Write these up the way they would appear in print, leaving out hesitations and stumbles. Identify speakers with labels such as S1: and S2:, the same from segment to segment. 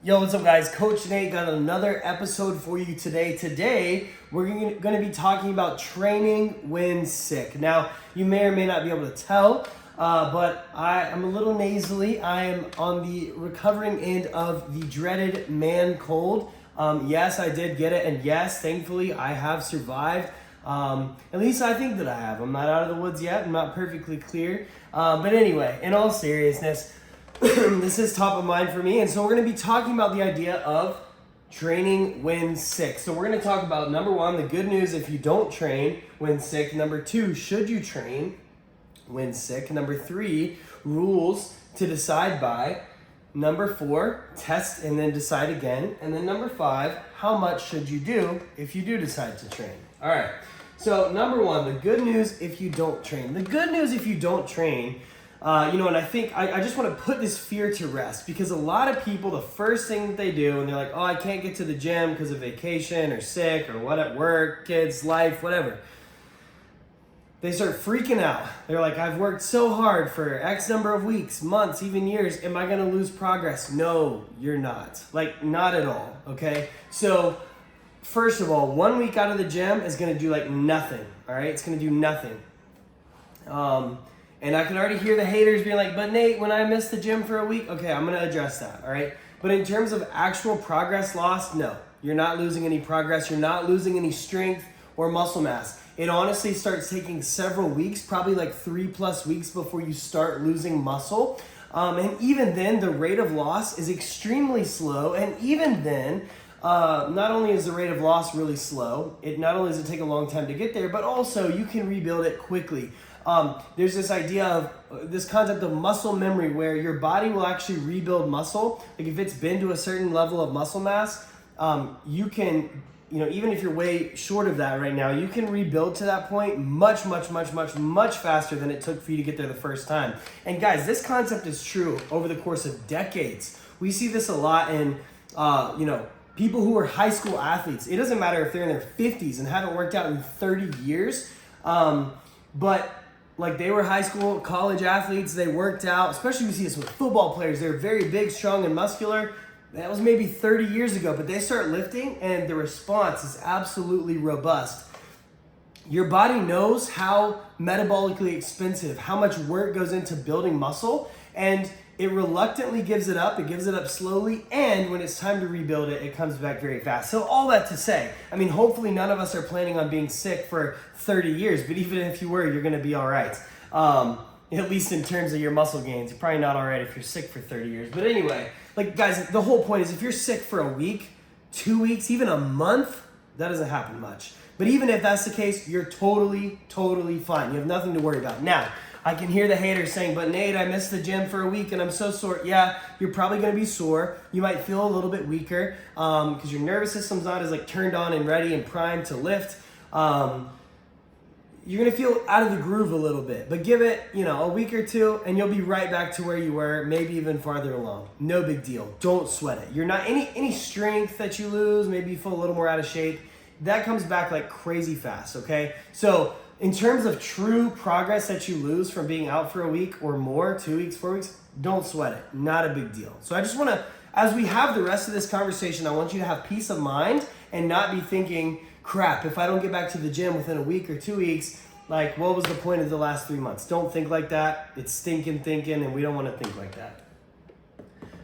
S1: Yo, what's up guys? Coach Nate got another episode for you today. Today, we're going to be talking about training when sick. Now, you may or may not be able to tell, but I'm a little nasally. I am on the recovering end of the dreaded man cold. Yes, I did get it, and yes, thankfully, I have survived. At least I think that I have. I'm not out of the woods yet. I'm not perfectly clear. But anyway, in all seriousness, this is top of mind for me, and so we're going to be talking about the idea of training when sick. So we're going to talk about, number one, the good news if you don't train when sick. Number two, should you train when sick? Number three, rules to decide by. Number four, test and then decide again. And then number five, how much should you do if you do decide to train? All right, so number one, the good news if you don't train. The good news if you don't train, and I think I just want to put this fear to rest, because a lot of people, the first thing that they do, and they're like, oh, I can't get to the gym because of vacation or sick or what at work, kids, life, whatever. They start freaking out. They're like, I've worked so hard for X number of weeks, months, even years. Am I going to lose progress? No, you're not. Like, not at all, okay? So, first of all, 1 week out of the gym is going to do like nothing, all right? It's going to do nothing. And I can already hear the haters being like, but Nate, when I missed the gym for a week, okay, I'm going to address that, all right? But in terms of actual progress lost, no. You're not losing any progress. You're not losing any strength or muscle mass. It honestly starts taking several weeks, probably like 3+ weeks before you start losing muscle. And even then, the rate of loss is extremely slow. And even then, not only is the rate of loss really slow, not only does it take a long time to get there, but also you can rebuild it quickly. There's this idea of this concept of muscle memory, where your body will actually rebuild muscle. Like if it's been to a certain level of muscle mass, you can, even if you're way short of that right now, you can rebuild to that point much faster than it took for you to get there the first time. And guys, this concept is true over the course of decades. We see this a lot in, people who are high school athletes. It doesn't matter if they're in their 50s and haven't worked out in 30 years, but like they were high school, college athletes, they worked out, especially we see this with football players. They're very big, strong, and muscular. That was maybe 30 years ago, but they start lifting and the response is absolutely robust. Your body knows how metabolically expensive, how much work goes into building muscle, and it reluctantly gives it up. It gives it up slowly, and when it's time to rebuild it, it comes back very fast. So all that to say, hopefully none of us are planning on being sick for 30 years, but even if you were, you're gonna be all right. At least in terms of your muscle gains. You're probably not all right if you're sick for 30 years. But anyway, like guys, the whole point is if you're sick for a week, 2 weeks, even a month, that doesn't happen much. But even if that's the case, you're totally fine. You have nothing to worry about. Now, I can hear the haters saying, but Nate, I missed the gym for a week and I'm so sore. Yeah, you're probably gonna be sore. You might feel a little bit weaker because your nervous system's not as turned on and ready and primed to lift. You're gonna feel out of the groove a little bit, but give it, a week or two and you'll be right back to where you were, maybe even farther along. No big deal. Don't sweat it. You're not, any strength that you lose, maybe you feel a little more out of shape, that comes back like crazy fast, okay? So in terms of true progress that you lose from being out for a week or more, 2 weeks, 4 weeks, don't sweat it. Not a big deal. So I just want to, as we have the rest of this conversation, I want you to have peace of mind and not be thinking, crap, if I don't get back to the gym within a week or 2 weeks, what was the point of the last 3 months? Don't think like that. It's stinking thinking, and we don't want to think like that.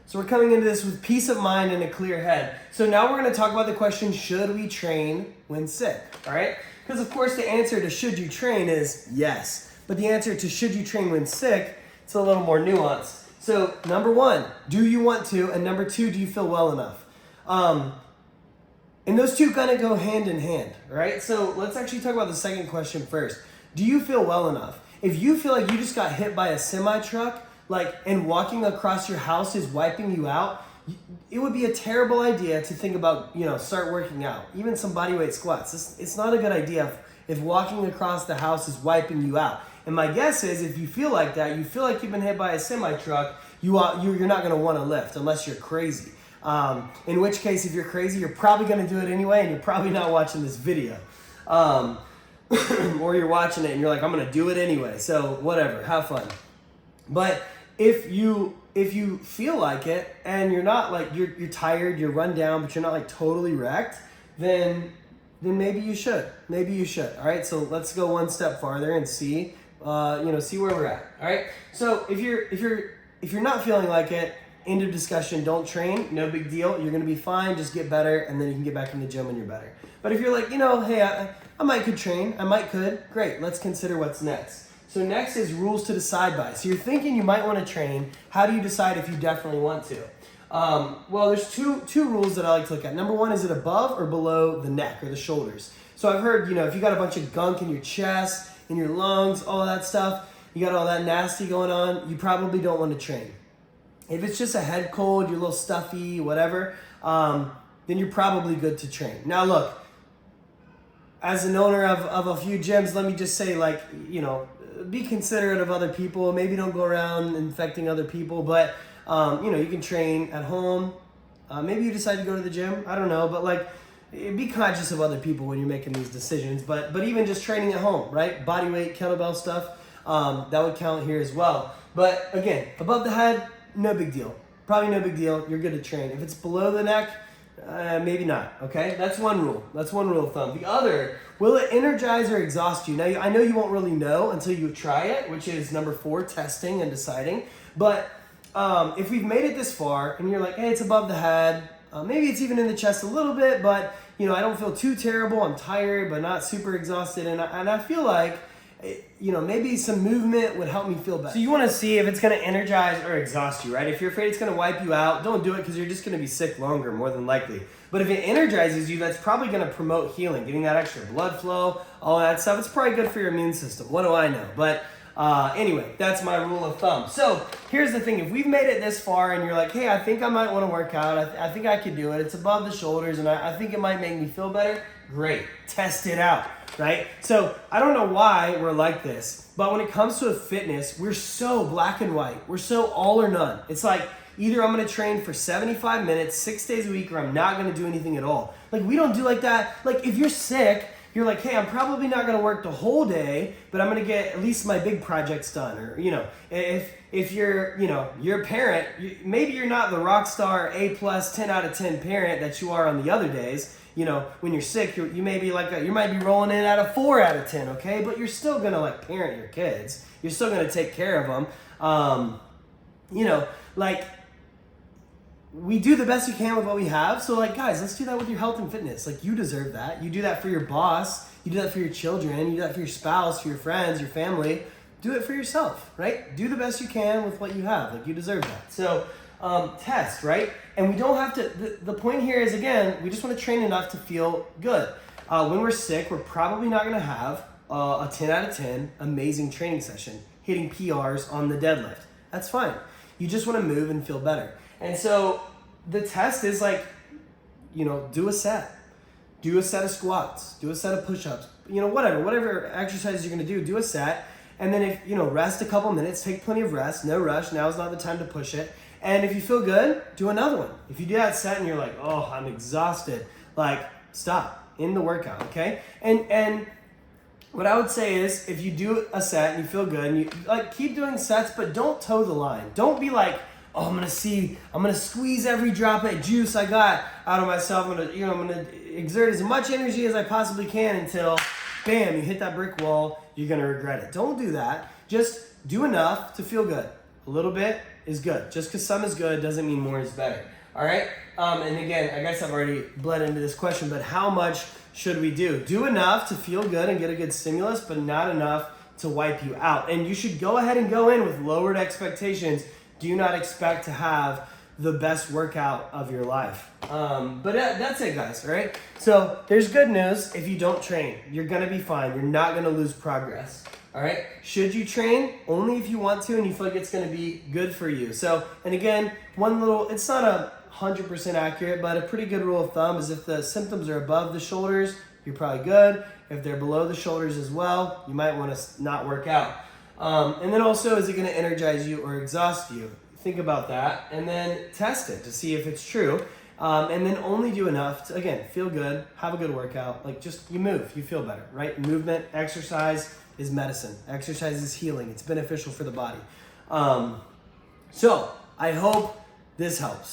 S1: So we're coming into this with peace of mind and a clear head. So now we're going to talk about the question, should we train when sick? All right? Because of course the answer to should you train is yes. But the answer to should you train when sick, it's a little more nuanced. So number one, do you want to? And number two, do you feel well enough? And those two kind of go hand in hand, right? So let's actually talk about the second question first. Do you feel well enough? If you feel like you just got hit by a semi-truck, and walking across your house is wiping you out, it would be a terrible idea to think about, start working out. Even some bodyweight squats. It's not a good idea if walking across the house is wiping you out. And my guess is if you feel like that, you feel like you've been hit by a semi-truck, you're not going to want to lift unless you're crazy. In which case, if you're crazy, you're probably going to do it anyway, and you're probably not watching this video. Or you're watching it and you're like, I'm going to do it anyway. So whatever, have fun. But if you if you feel like it and you're not like you're tired, you're run down, but you're not like totally wrecked, then maybe you should. Maybe you should. All right. So let's go one step farther and see see where we're at. All right. So if you're not feeling like it, end of discussion, don't train, no big deal. You're gonna be fine, just get better, and then you can get back in the gym when you're better. But if you're like, hey, I might could train, great, let's consider what's next. So next is rules to decide by. So you're thinking you might want to train. How do you decide if you definitely want to? Well, there's two rules that I like to look at. Number one, is it above or below the neck or the shoulders? So I've heard, if you got a bunch of gunk in your chest, in your lungs, all of that stuff, you got all that nasty going on, you probably don't want to train. If it's just a head cold, you're a little stuffy, whatever, then you're probably good to train. Now look, as an owner of a few gyms, let me just say, be considerate of other people. Maybe don't go around infecting other people, but you can train at home. Maybe you decide to go to the gym. I don't know, but be conscious of other people when you're making these decisions. But even just training at home, right? Body weight, kettlebell stuff, that would count here as well. But again, above the head, no big deal. Probably no big deal. You're good to train. If it's below the neck, maybe not, okay? That's one rule. That's one rule of thumb. The other, will it energize or exhaust you? Now, I know you won't really know until you try it, which is number 4, testing and deciding. But if we've made it this far and you're like, hey, it's above the head, maybe it's even in the chest a little bit, but I don't feel too terrible. I'm tired, but not super exhausted. And I feel like, maybe some movement would help me feel better. So you want to see if it's going to energize or exhaust you, right? If you're afraid it's going to wipe you out, don't do it, because you're just going to be sick longer, more than likely. But if it energizes you, that's probably going to promote healing, getting that extra blood flow, all that stuff. It's probably good for your immune system. What do I know? But anyway, that's my rule of thumb. So here's the thing. If we've made it this far and you're like, hey, I think I might want to work out. I think I could do it. It's above the shoulders and I think it might make me feel better. Great. Test it out, right? So I don't know why we're like this, but when it comes to fitness, we're so black and white. We're so all or none. It's like either I'm going to train for 75 minutes, 6 days a week, or I'm not going to do anything at all. We don't do like that. If you're sick, you're like, hey, I'm probably not going to work the whole day, but I'm going to get at least my big projects done. Or, if you're, you're a parent, maybe you're not the rock star A+, 10 out of 10 parent that you are on the other days. When you're sick, you may be you might be rolling in at a 4 out of 10, okay? But you're still going to parent your kids. You're still going to take care of them. We do the best we can with what we have. So guys, let's do that with your health and fitness. You deserve that. You do that for your boss. You do that for your children. You do that for your spouse, for your friends, your family. Do it for yourself, right? Do the best you can with what you have. You deserve that. So test, right? And we don't have to, the point here is, again, we just want to train enough to feel good. When we're sick, we're probably not going to have a 10 out of 10 amazing training session, hitting PRs on the deadlift. That's fine. You just want to move and feel better. And so the test is do a set. Do a set of squats. Do a set of push-ups. Whatever exercises you're going to do a set. And then if, rest a couple minutes, take plenty of rest, no rush. Now is not the time to push it. And if you feel good, do another one. If you do that set and you're like, oh, I'm exhausted, stop, end the workout, okay? And what I would say is, if you do a set and you feel good, and you keep doing sets, but don't toe the line. Don't be like, oh, I'm gonna squeeze every drop of juice I got out of myself. I'm gonna exert as much energy as I possibly can until, bam, you hit that brick wall. You're gonna regret it. Don't do that. Just do enough to feel good. A little bit is good. Just because some is good doesn't mean more is better. All right? And again, I guess I've already bled into this question, but how much should we do? Do enough to feel good and get a good stimulus, but not enough to wipe you out. And you should go ahead and go in with lowered expectations. Do not expect to have the best workout of your life. But that's it, guys, all right? So there's good news. If you don't train, you're going to be fine. You're not going to lose progress. All right. Should you train? Only if you want to and you feel like it's going to be good for you. So, and again, it's not 100% accurate, but a pretty good rule of thumb is if the symptoms are above the shoulders, you're probably good. If they're below the shoulders as well, you might want to not work out. And then also, is it going to energize you or exhaust you? Think about that and then test it to see if it's true. And then only do enough to, again, feel good, have a good workout. You move, you feel better, right? Movement, exercise is medicine. Exercise is healing. It's beneficial for the body. So I hope this helps.